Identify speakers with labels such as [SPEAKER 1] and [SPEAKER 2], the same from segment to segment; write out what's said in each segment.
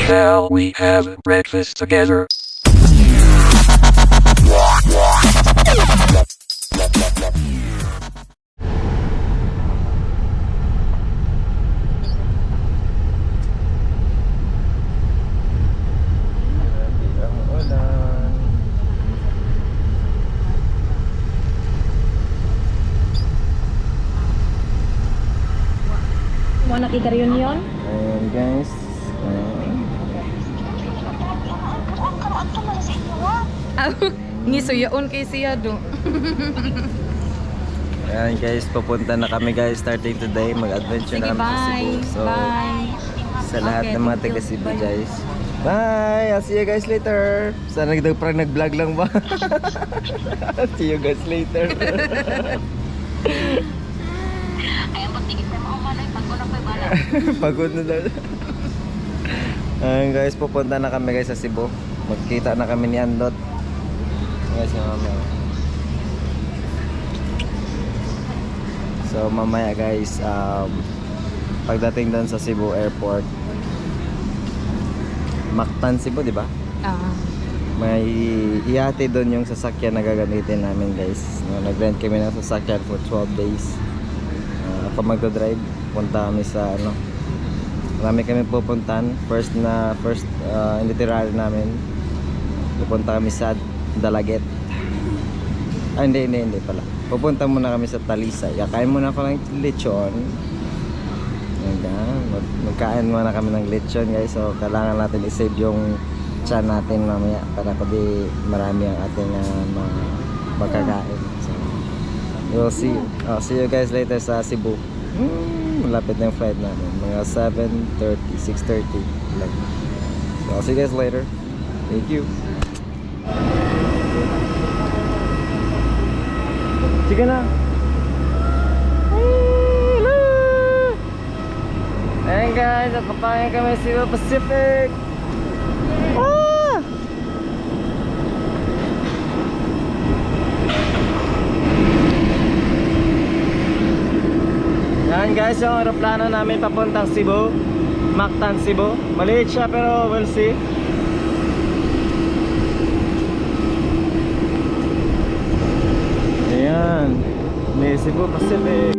[SPEAKER 1] Shall we have breakfast together?
[SPEAKER 2] Grabe ang ulan.
[SPEAKER 3] Mo nakika-reunion?
[SPEAKER 2] Ayan guys.
[SPEAKER 3] Ngisuyaon kay siya do.
[SPEAKER 2] Ayan guys, papunta na kami guys starting today. Mag-adventure
[SPEAKER 3] Sige,
[SPEAKER 2] na kami sa
[SPEAKER 3] bye.
[SPEAKER 2] Cebu. So,
[SPEAKER 3] Bye.
[SPEAKER 2] sa lahat
[SPEAKER 3] Okay,
[SPEAKER 2] ng mga
[SPEAKER 3] thank
[SPEAKER 2] taga
[SPEAKER 3] you.
[SPEAKER 2] Cebu
[SPEAKER 3] Bye.
[SPEAKER 2] guys. Bye! I'll see you guys later. Sana parang nag-vlog lang ba? See you guys later.
[SPEAKER 4] Ayun po, tigit na mga malay. Pag wala pa bala.
[SPEAKER 2] Pagod na daw. Ayan guys, pupunta na kami guys sa Cebu. Magkita na kami ni Andot. Guys, mamaya. So mamaya guys, pagdating doon sa Cebu Airport, Mactan Cebu, di ba? May ihati doon yung sasakyan na gagamitin namin guys. Nag-rent kami ng sasakyan for 12 days. Ako magdodrive, punta kami sa ano. Marami kami pupuntan. First itinerary namin. Pupunta kami sa Dalaget. Hindi pala. Pupunta muna kami sa Talisay. Kakain muna ako ng lechon. Magkain muna kami ng lechon guys. So kailangan natin i-save yung tiyan natin mamaya para kundi marami ang ating mga magkakain. So we'll see. See you guys later sa Cebu. Malapit na yung flight namin. Mga 6:30 lang. So I'll see you guys later. Thank you. Sige na. Hello! Ayan guys, nakapayan kami sa Cebu Pacific. Ah! Ayan guys, yung aeroplano namin papuntang Cebu, Mactan Cebu. Maliit siya pero we'll see. Ayan, may Cebu Pacific.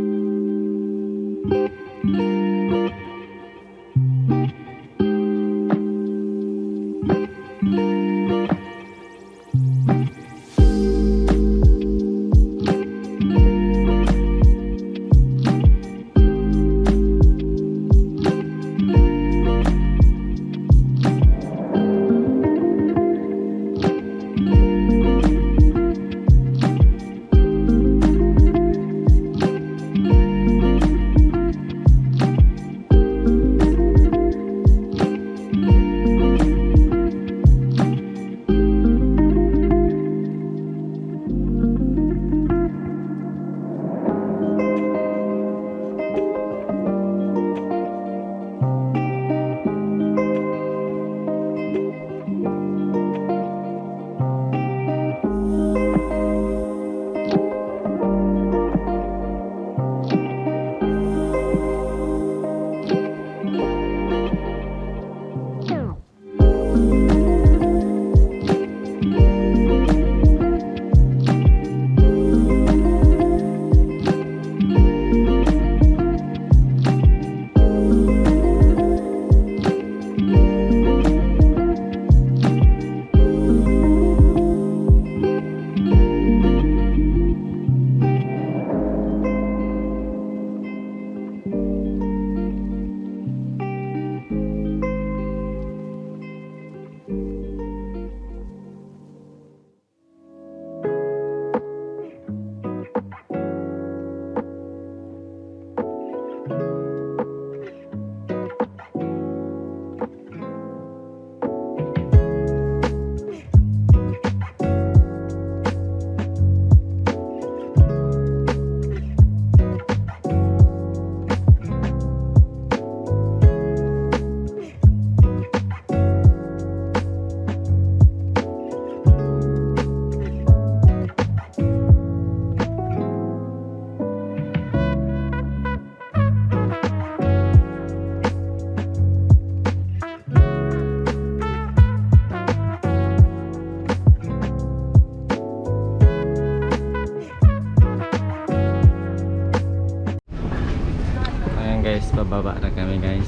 [SPEAKER 2] guys, pababa na kami guys.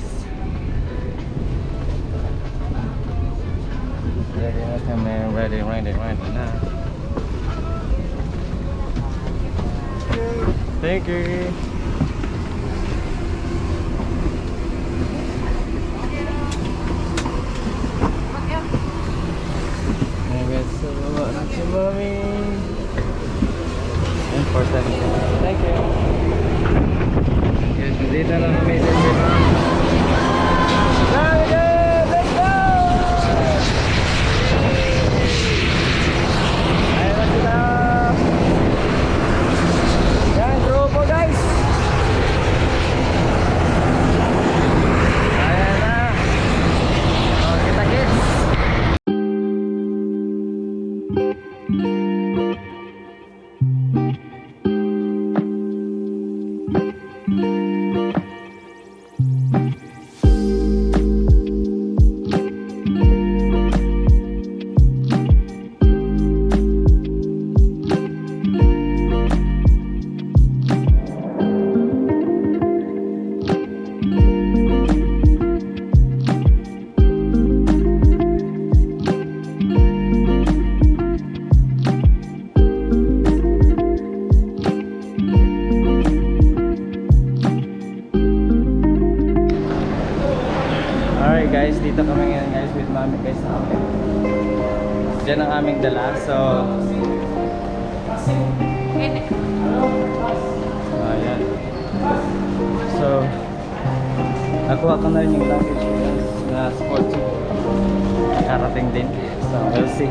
[SPEAKER 2] Ready na kami, ready na. Thank you. Ayan guys, so baba na si Mami. Important. Thank you. Yes, dito lang kami sa Mami. Let's go! Ayan na sila. Yan, grupo guys. Ayan na. Oh, kita kids. Alright guys, dito kami ngayon guys with Mami guys sa amin. Diyan ang aming dala, so ayan. So nakuha ko na rin yung luggage ko guys na sports. Karating din, so we'll see.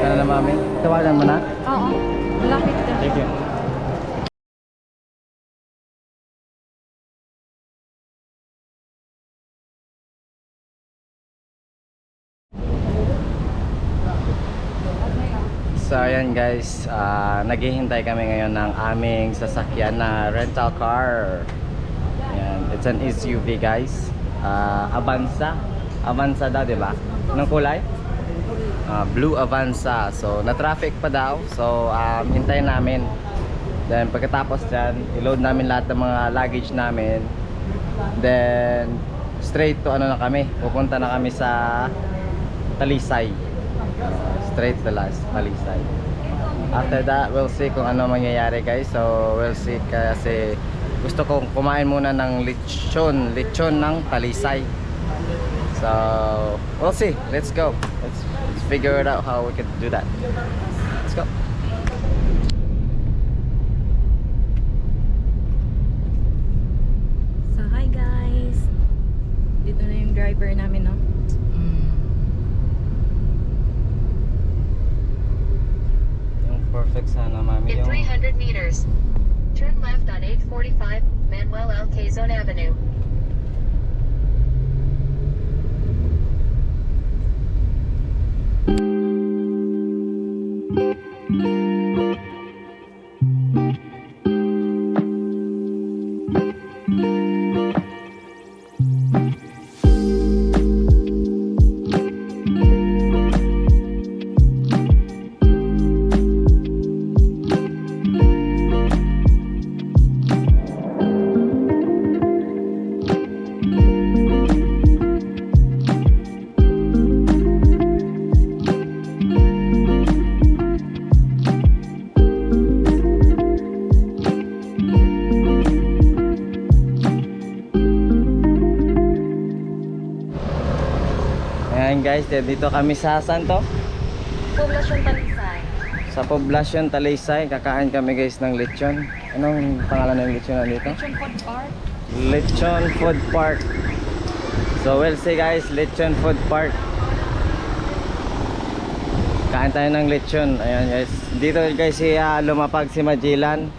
[SPEAKER 2] Ano na Mami? Tawagan mo na?
[SPEAKER 3] Oo. Lapit na.
[SPEAKER 2] Thank you. So ayan guys, naghihintay kami ngayon ng aming sasakyan na rental car. Ayan, it's an SUV guys. Avanza. Avanza daw, di ba? Anong kulay? Blue Avanza. So na-traffic pa daw. So hintayin namin. Then pagkatapos dyan, i-load namin lahat ng mga luggage namin. Then straight to ano na kami. Pupunta na kami sa Talisay. Straight to last Talisay. After that, we'll see kung ano mangyayari guys. So we'll see kasi gusto kong kumain muna ng lechon ng Talisay. So we'll see. Let's go. Let's figure it out how we can do that. Let's go.
[SPEAKER 3] So, hi guys. Dito na yung driver namin, no?
[SPEAKER 2] Yung perfect sana, Mami.
[SPEAKER 4] In
[SPEAKER 2] Yung
[SPEAKER 4] 300 meters, turn left on 845 Manuel L. Quezon Avenue.
[SPEAKER 2] ayan guys, dito kami sa Santo.
[SPEAKER 3] Poblasyon Talisay.
[SPEAKER 2] Sa Poblasyon Talisay, kakain kami guys ng lechon. Anong pangalan ng lechon na dito?
[SPEAKER 3] Lechon Food Park.
[SPEAKER 2] Lechon Food Park. So we'll see guys, Lechon Food Park. Kain tayo ng lechon. Ayan guys. Dito guys si lumapag si Magellan.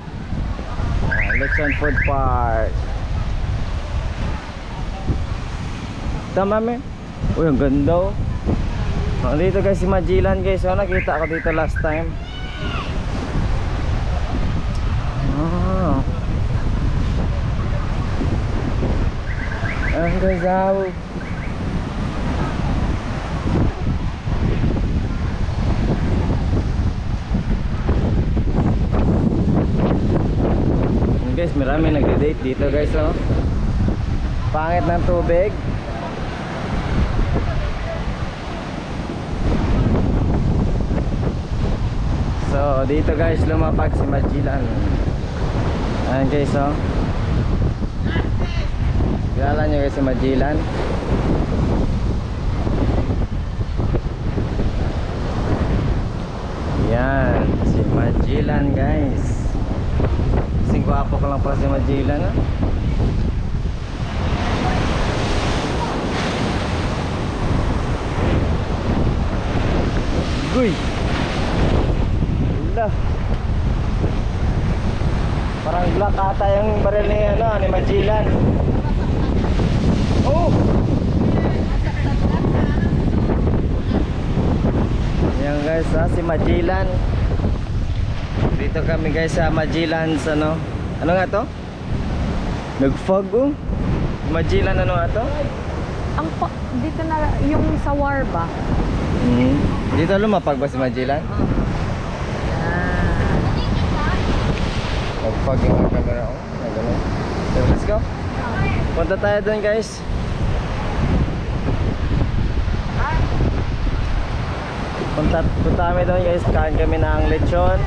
[SPEAKER 2] Lechon Food Park. Tama me? Uy, ang ganda oh. Dito guys si Magellan guys. So nakita ko dito last time. Ang gazaw. Ang guys, marami nagde-date dito guys, oh. Pangit ng tubig. So dito guys, lumapag si Magellan. Ayan guys, oh. Kilala nyo guys si Magellan. Yan, si Magellan guys. Kasing gwapo ko lang pala si Magellan, ah. Guy! Wala. Parang black ata yung baril ni, ano, ni Magellan. Oh! Yan guys, ha, si Magellan. Dito kami guys sa Magellan sa ano. Ano nga to? Nag-fog, oh. Magellan ano nga to?
[SPEAKER 3] Dito na yung sa war ba?
[SPEAKER 2] Dito lumapag ba si Magellan? Nag-fog yung camera, oh. Ganun. So let's go. Punta tayo doon guys. Punta kami doon guys. Kain kami ng lechon.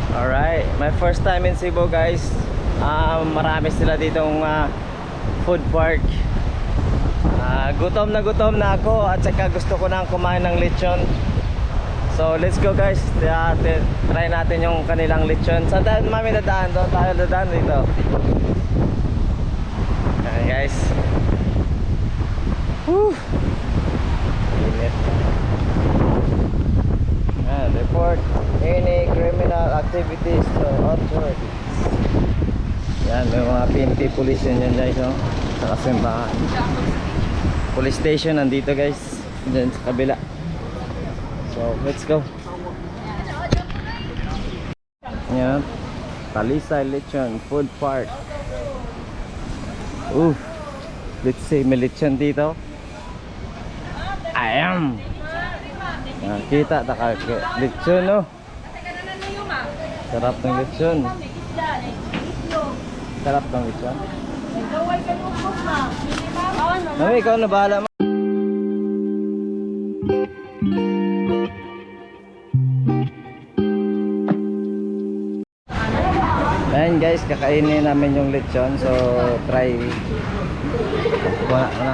[SPEAKER 2] Alright, my first time in Cebu guys. Marami sila ditong food park. Gutom na ako at saka gusto ko nang kumain ng lechon. So let's go guys. Try natin yung kanilang lechon. Saan tayo mami dadaan? Doon tayo dadaan dito. Ayan guys. Woo! Init. Report any criminal activities to authorities. Yan, may mga PNP police yan guys, no? Sa kasimbahan. Police station nandito guys, dyan sa kabila. So let's go. Yan, Talisay Lechon Food Park. Let's see, may lechon dito. Ayam. Kita tak lechon, no? Sarap ng lechon. Sarap ng lechon. Mami, ikaw na bahala mo. Ayan guys, kakainin namin yung lechon. So try. Wala na.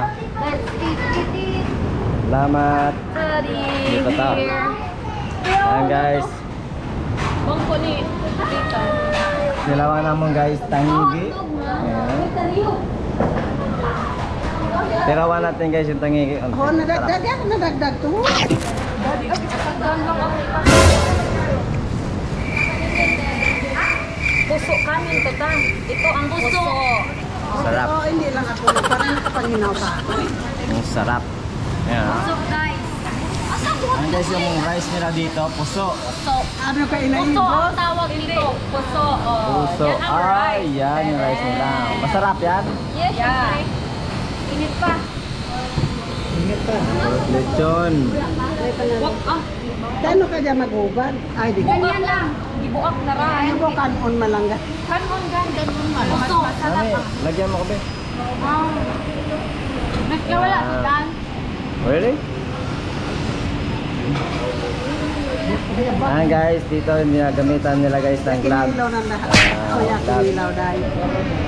[SPEAKER 2] Salamat. Dito ta. Ayan guys.
[SPEAKER 3] Bangko ni dito.
[SPEAKER 2] Nilawan naman guys, tangigi. Ayan. Tirawan natin guys yung tangigi.
[SPEAKER 5] Oh, nadagdag yan, nadagdag to.
[SPEAKER 3] Puso kanin to ta. Ito ang puso.
[SPEAKER 2] Sarap.
[SPEAKER 5] Oh, hindi lang ako. Parang nakapanginaw pa ako.
[SPEAKER 2] Ang sarap. Ayan.
[SPEAKER 3] Puso guys.
[SPEAKER 2] Ayan guys, yung rice nila dito, puso.
[SPEAKER 3] Puso.
[SPEAKER 5] Ano ka
[SPEAKER 3] Puso
[SPEAKER 5] inaibos?
[SPEAKER 3] ang tawag dito. Puso. Oh.
[SPEAKER 2] Puso.
[SPEAKER 3] Yan ang
[SPEAKER 2] Ay,
[SPEAKER 3] rice.
[SPEAKER 2] yan yung rice nila. Masarap yan.
[SPEAKER 3] Yes, yeah. Init pa.
[SPEAKER 2] Lechon.
[SPEAKER 3] Wag ah.
[SPEAKER 5] Kano ka dyan mag-ubad? Ay, di ka.
[SPEAKER 3] Ganyan lang. Gibuak na ra.
[SPEAKER 5] Ano ko kanon malangga?
[SPEAKER 3] Kanon gan. Puso.
[SPEAKER 2] Mami, lagyan mo ko ba?
[SPEAKER 3] Nagkawala si Dan.
[SPEAKER 2] Really? Ayan guys, dito ginagamitan nila guys ng glove.
[SPEAKER 5] Kinilaw ng lahat.
[SPEAKER 2] Ah,
[SPEAKER 5] Kuya,
[SPEAKER 2] glove.
[SPEAKER 5] kinilaw dahil.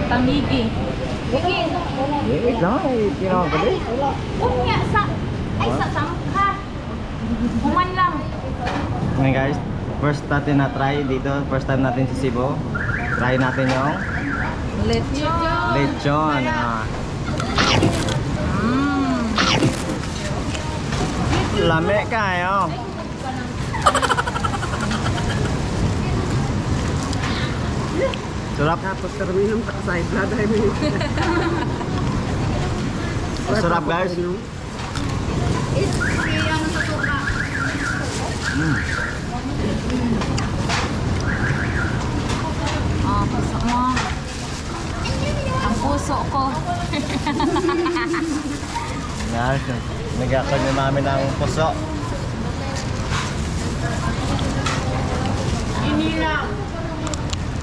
[SPEAKER 3] Tamigi.
[SPEAKER 2] Wait lang, tinawag ko din.
[SPEAKER 3] Unya sa ay sa sangka. Kuman lang.
[SPEAKER 2] Ayan guys, first natin na try dito, first time natin sa Cebu. Try natin yung
[SPEAKER 3] Lechon.
[SPEAKER 2] lechon. Lame kayo. Sarap.
[SPEAKER 5] Tapos terminum pa sa blood ay may.
[SPEAKER 2] Sarap guys.
[SPEAKER 3] Puso mo. Ang puso ko.
[SPEAKER 2] Yan, nagkakag ni mami ng puso.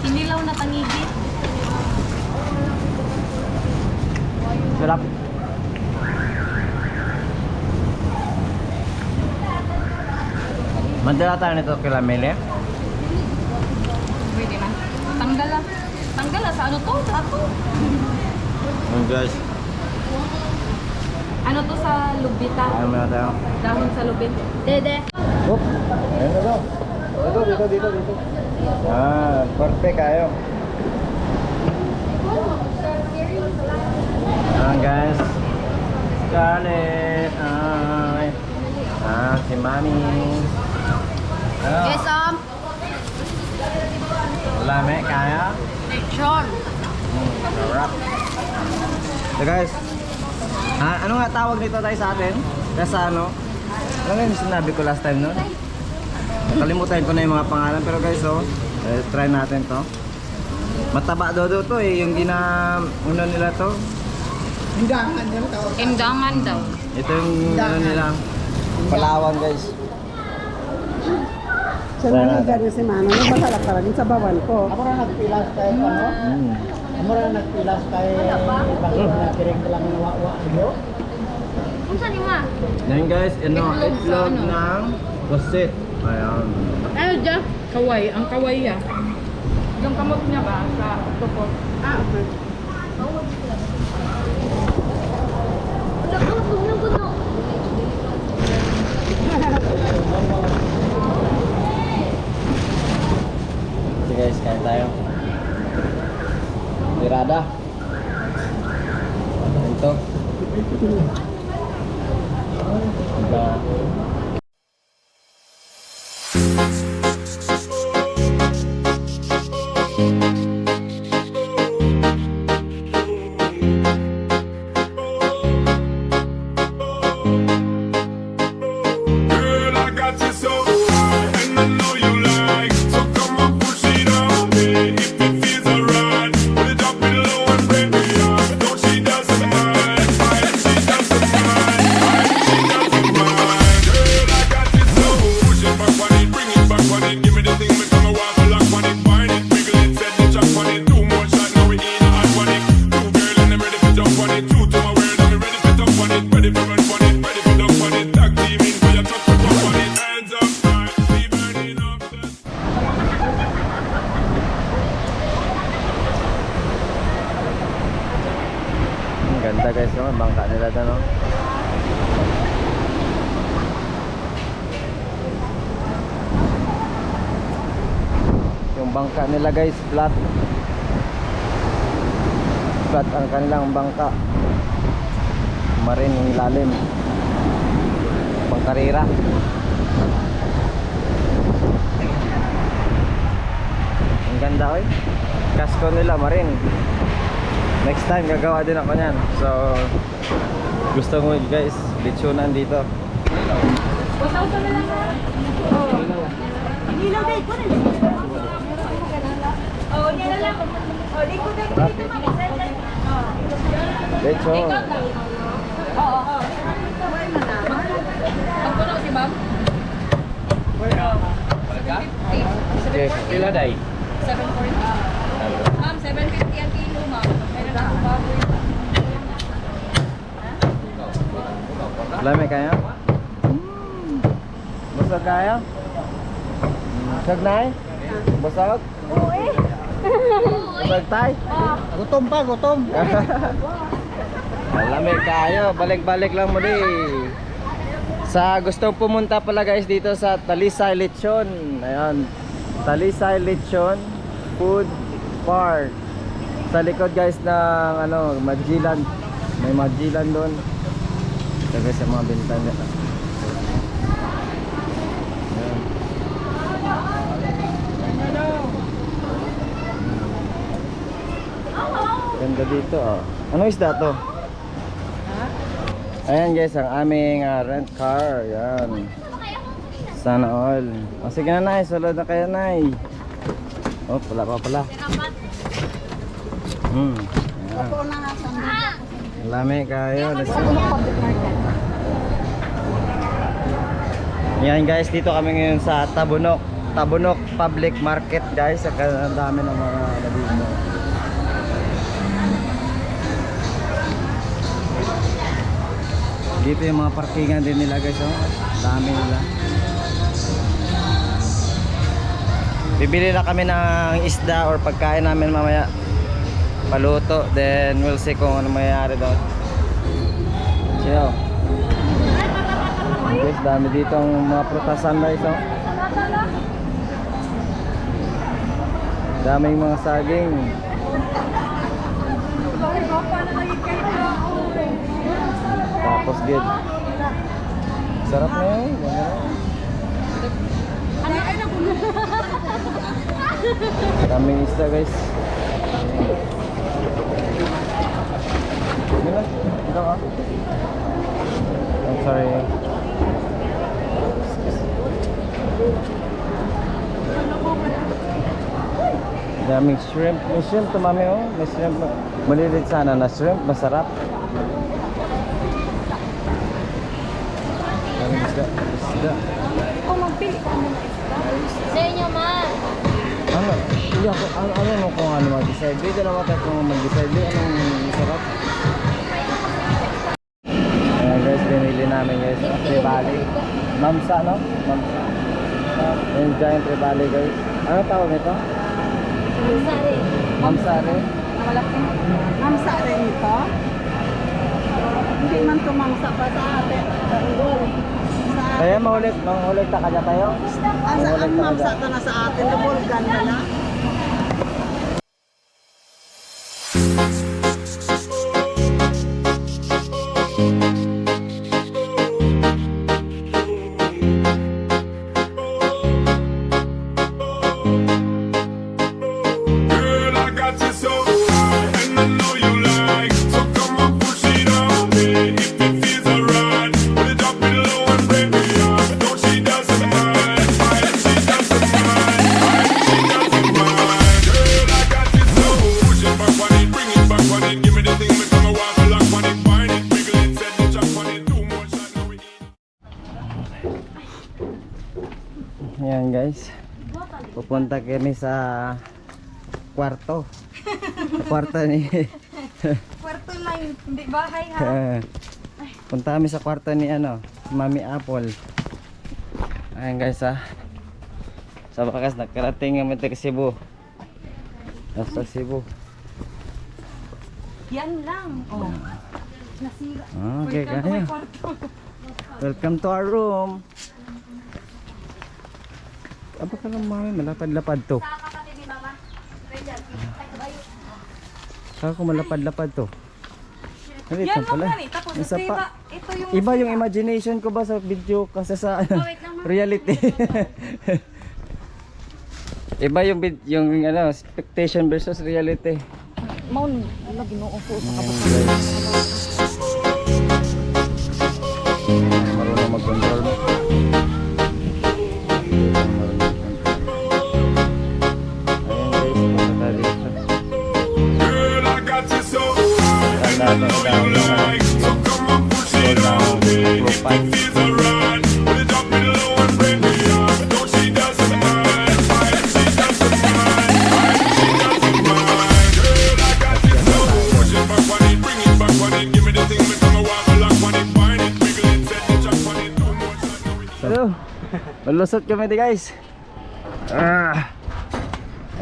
[SPEAKER 3] Sinilaw na tangigit.
[SPEAKER 2] Sarap. Madala tayo nito kila Mele.
[SPEAKER 3] Pwede na. Tanggal lang. Tanggal lang. Sa ano to? Sa ato.
[SPEAKER 2] Guys,
[SPEAKER 3] Ano to sa lubita?
[SPEAKER 2] ayaw mo na tayo.
[SPEAKER 3] Dahon sa lubit. Dede.
[SPEAKER 2] Oop! Ayun na daw. Dito. Ah, perfect kayo. Ayan guys. Scarlett. Ay. Si Mami. Ano?
[SPEAKER 3] Yes,
[SPEAKER 2] Lame kaya?
[SPEAKER 3] lechon.
[SPEAKER 2] Sarap. So guys, ano nga tawag nito tayo sa atin? Kasi ano? Ano nga yung sinabi ko last time nun? Nakalimutan ko na yung mga pangalan pero guys, try natin to. Mataba daw to yung ano nila to.
[SPEAKER 3] Imdangan daw.
[SPEAKER 2] Ito yung ano nila. Palawan guys.
[SPEAKER 5] Sa naligan na si Mano, masarap talaga sa bawan ko.
[SPEAKER 6] Ako na nagpilas tayo ano? Ako na nagpilas tayo bakit na kiring lang ng wawa nyo?
[SPEAKER 3] Kung saan yung ma?
[SPEAKER 2] Yan guys,
[SPEAKER 3] Itlog sa
[SPEAKER 2] itlog
[SPEAKER 3] ano?
[SPEAKER 2] ng pusit. Ayan.
[SPEAKER 3] Ano dyan? Kaway. Ang kaway ya. Yung kamot niya ba? Sa tupot.
[SPEAKER 5] Ah, okay.
[SPEAKER 2] Sige guys, kain tayo. Tirada. Ito. Diba?
[SPEAKER 7] Girl, I got you so high, and I know you like. So come on, push it on me. If it feels alright, put it up in low and break me up. Don't she doesn't mind, she doesn't mind, she doesn't mind. Girl, I got you so. Push it back on it, bring it back on it. Give me the thing, me come a waffle lock on it, find it, wiggle it, set the chop on it. 2 more shots, now we in a hot on it. 2 girl and I'm ready to jump on it. 2 to my word, and me ready to jump on it. Ready for run on it, ready for dump on it. Tag team in for your truck to pump on it. Hands up, right, be burning up the
[SPEAKER 2] Ang ganda guys, no? Bangka nila doon, no? Yung bangka nila guys, flat. Flat ang kanilang bangka. Marin yung ilalim. Pangkarera. Ang ganda, oy. Kasko nila, marin. Next time gagawa din ako niyan. So gusto ko guys, lechonan dito.
[SPEAKER 3] Usaw-usaw na lang. Ilaw day ko rin. Oh, yan na lang. Oh, di ko dito mami.
[SPEAKER 2] Lechon.
[SPEAKER 3] Oo. Magpuno si ma'am?
[SPEAKER 2] Okay, pila day?
[SPEAKER 3] 740. Ma'am, 750 ang kilo, ma'am. Meron akong baboy.
[SPEAKER 2] Lame kaya? Busog kaya? Busog na eh? Busog? Busog tay?
[SPEAKER 6] Gutom pa, gutom.
[SPEAKER 2] Lame kayo, balik-balik lang mo di. Sa gustong pumunta pala guys dito sa Talisay Lechon. Ayan, Talisay Lechon Food Park. Sa likod guys ng ano, Magellan. May Magellan doon. Ito guys sa mga benta niya. Ayan. Ganda dito oh. Ano isda to? Ayan guys, ang aming rent car. Ayan. Sana all. O sige na Nay, sulod na kayo Nay. Oh, pala pa pala. Ayan. Lami kayo. Let's go. Ayan guys, dito kami ngayon sa Tabunok. Tabunok Public Market guys. Ang dami ng mga dito. Dito yung mga parkingan din nila guys. Oh. Dami nila. Bibili na kami ng isda or pagkain namin mamaya. Paluto. Then we'll see kung ano mayayari doon. Chill. Guys, dami dito ang mga prutasan guys. Oh. Daming mga saging. Tapos good. Sarap na yun. Daming isda guys. Mila, ito ka. I'm sorry. Daming shrimp. May shrimp to mami oh. May shrimp. Malilit sana na shrimp. Masarap. Daming isda. Isda.
[SPEAKER 4] Sa inyo, man.
[SPEAKER 2] Ano? Hindi ako. Ano kung ano mag-decide. Dito naman tayo kung mag-decide. Anong masarap? Ayan guys. Binili namin guys. Tribali. Mamsa no? Mamsa. Yung giant tribali guys. Ano tawag nito?
[SPEAKER 4] Sari.
[SPEAKER 2] Mamsari.
[SPEAKER 5] Mamsa rin ito. Hindi man tumamsa pa sa atin.
[SPEAKER 2] Kaya mahulit ta kanya tayo?
[SPEAKER 5] Asa ang mamsa ka na sa atin. Nabulgan na na.
[SPEAKER 7] Girl, I got you so high, and I know you like. So come on, push it on me. If it feels alright, put it up below and break me up. Don't she doesn't mind, she doesn't mind, she doesn't mind. Girl, I got you so. Push it back on it, bring it back on it. Give me the thing, make me walk lock on it, find it, wiggle it, set it, chop on it, too much, I know it.
[SPEAKER 2] Ayan guys. Pupunta kami sa kwarto. Sa kwarto ni
[SPEAKER 3] Kwarto lang, hindi bahay ha.
[SPEAKER 2] Punta kami sa kwarto ni ano, Mami Apple. Ayan guys ha. Sa bakas nakarating kami taga Cebu. Nasa Cebu.
[SPEAKER 3] Yan lang. Oh. Nasira.
[SPEAKER 2] Okay, kaya. Welcome to our room. Apa ka lang mami, malapad-lapad to. Saka ko malapad-lapad to. Hindi,
[SPEAKER 3] Yan
[SPEAKER 2] yan pala.
[SPEAKER 3] lang yan eh. Tapos
[SPEAKER 2] Isa
[SPEAKER 3] ito
[SPEAKER 2] pa.
[SPEAKER 3] ito yung
[SPEAKER 2] Iba yung imagination ko ba sa video kasi sa reality. Iba yung yung ano, expectation versus reality.
[SPEAKER 3] maun lagi no po sa
[SPEAKER 2] Ayan, guys. Marunong mag-control mo.
[SPEAKER 7] Girl, I got you so high, and I know you like. So come on, push it on me. If it feels alright, put it up below and break me up. Don't she doesn't mind, she doesn't mind, she doesn't mind. Girl, I got you so. Push it back on it, bring it back on it. Give me the thing, make me walk lock on it, find it, wiggle it, set it, chop on it, too much, I know it.
[SPEAKER 2] So, malusot kami di guys.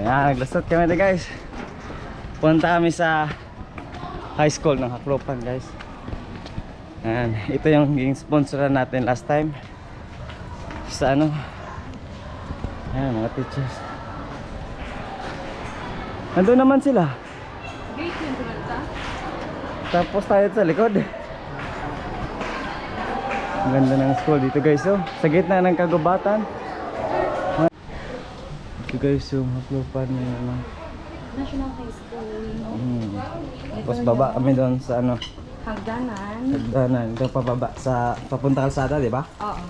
[SPEAKER 2] Ayan, naglusot kami di guys. Punta kami sa high school ng Haklopan guys. Ayan, ito yung naging sponsoran natin last time. Sa ano. Ayan, mga teachers. Nandun naman sila.
[SPEAKER 3] gate yun tulad
[SPEAKER 2] Tapos tayo sa likod. Ang ganda ng school dito guys oh. Sa gitna ng kagubatan. Ito guys yung Haklopan na ano.
[SPEAKER 3] National High School.
[SPEAKER 2] Tapos baba kami doon sa ano,
[SPEAKER 3] Hagdanan.
[SPEAKER 2] hagdanan. Ito pababa sa papunta kalsada, di ba?
[SPEAKER 3] Oo.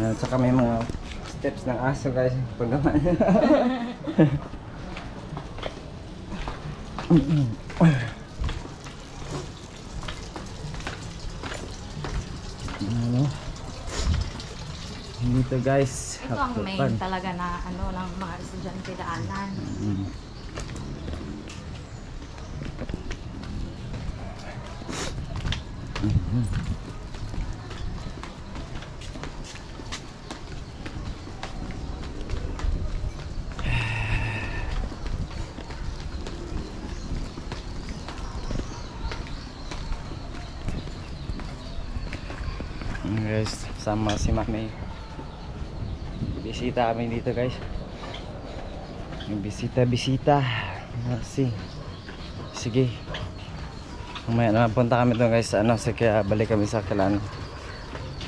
[SPEAKER 2] At saka may mga steps ng aso guys. Pagdaman. Ano? Hindi dito guys.
[SPEAKER 3] Ito ang main
[SPEAKER 2] Hapukan.
[SPEAKER 3] talaga na ano ng mga estudyante daanan.
[SPEAKER 2] Mm. Guys, sama si Mami. Bisita kami dito guys. Yung bisita. Sige. Mamaya na punta kami doon guys. Kaya balik kami sa Kilano.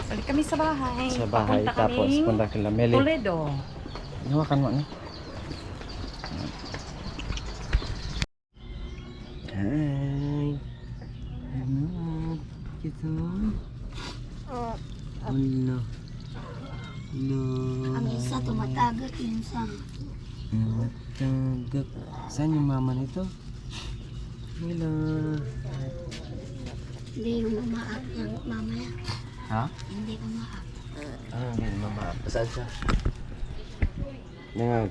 [SPEAKER 3] Balik kami sa bahay.
[SPEAKER 2] Sa bahay.
[SPEAKER 3] Papunta
[SPEAKER 2] Tapos
[SPEAKER 3] kaming
[SPEAKER 2] punta kila Meli.
[SPEAKER 3] Toledo.
[SPEAKER 2] Hawakan mo na. Hi. Ano? Ito. Hello. Hello.
[SPEAKER 8] Ang isa tumatagot yung isang
[SPEAKER 2] Tagak. Saan yung mama nito? Hello.
[SPEAKER 8] hindi yung umaak yung mamaya.
[SPEAKER 2] Ha?
[SPEAKER 8] Hindi umaak.
[SPEAKER 2] Hindi mama. Saan siya? Ngayon.